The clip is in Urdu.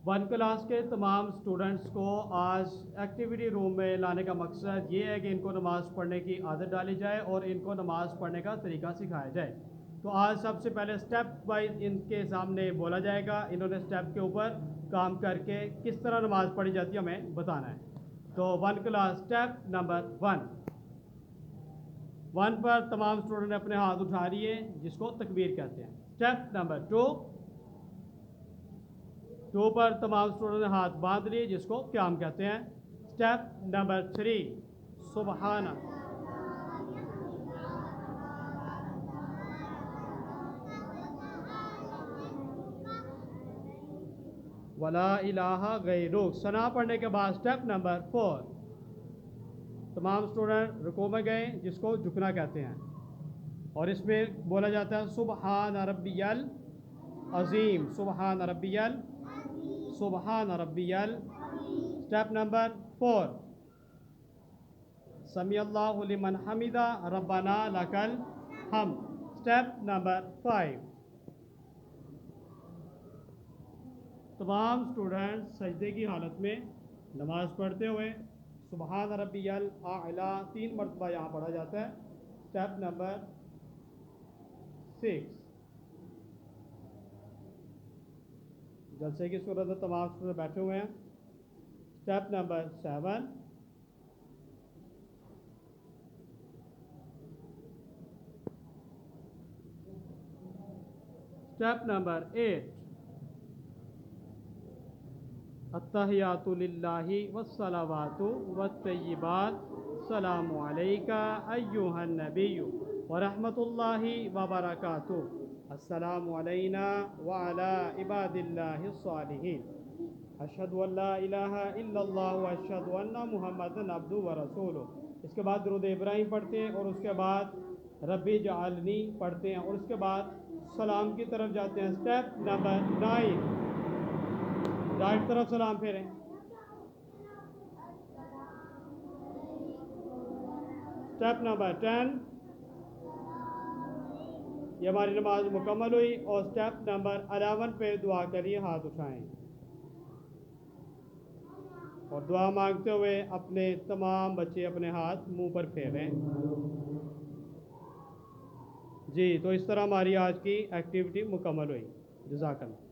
ون کلاس کے تمام اسٹوڈنٹس کو آج ایکٹیویٹی روم میں لانے کا مقصد یہ ہے کہ ان کو نماز پڑھنے کی عادت ڈالی جائے اور ان کو نماز پڑھنے کا طریقہ سکھایا جائے۔ تو آج سب سے پہلے اسٹیپ وائز ان کے سامنے بولا جائے گا، انہوں نے اسٹیپ کے اوپر کام کر کے کس طرح نماز پڑھی جاتی ہے ہمیں بتانا ہے۔ تو ون کلاس اسٹیپ نمبر 1 پر تمام اسٹوڈنٹ نے اپنے ہاتھ اٹھا لیے جس کو تکبیر کہتے ہیں۔ اسٹیپ نمبر 2 پر تمام اسٹوڈنٹ نے ہاتھ باندھ لیے جس کو قیام کہتے ہیں۔ اسٹیپ نمبر 3 سبحان ولا الہ غیرک ثنا پڑھنے کے بعد اسٹیپ نمبر 4 تمام اسٹوڈنٹ رکوع میں گئے جس کو جھکنا کہتے ہیں، اور اس میں بولا جاتا ہے سبحان ربی العظیم، سبحان ربی اسٹیپ نمبر 4 سمیع اللہ لمن حمدہ ربنا لک الحمد۔ اسٹیپ نمبر 5 تمام اسٹوڈنٹ سجدے کی حالت میں نماز پڑھتے ہوئے سبحان ربی الاعلیٰ 3 مرتبہ یہاں پڑھا جاتا ہے۔ اسٹیپ نمبر 6 جلسے کی صورت میں تمام اسٹوڈنٹ بیٹھے ہوئے ہیں۔ اسٹیپ نمبر 7 اسٹیپ نمبر 8 التحیات للہ والصلوات والطیبات السلام علیکہ ایہا النبی ورحمۃ اللہ وبرکاتہ، السلام علینا وعلی عباد اللہ الصالحین، اشہد ان لا الہ الا اللہ واشہد ان محمدا عبدہ ورسولہ۔ اس کے بعد درود ابراہیم پڑھتے ہیں اور اس کے بعد ربی جعلنی پڑھتے ہیں اور اس کے بعد سلام کی طرف جاتے ہیں۔ اسٹیپ نمبر 9 رائٹ طرف سلام پھیریں۔ اسٹیپ نمبر 10 یہ ہماری نماز مکمل ہوئی، اور اسٹیپ نمبر 11 پہ دعا کے لیے ہاتھ اٹھائیں اور دعا مانگتے ہوئے اپنے تمام بچے اپنے ہاتھ منہ پر پھیریں۔ جی تو اس طرح ہماری آج کی ایکٹیویٹی مکمل ہوئی۔ جزاک اللہ۔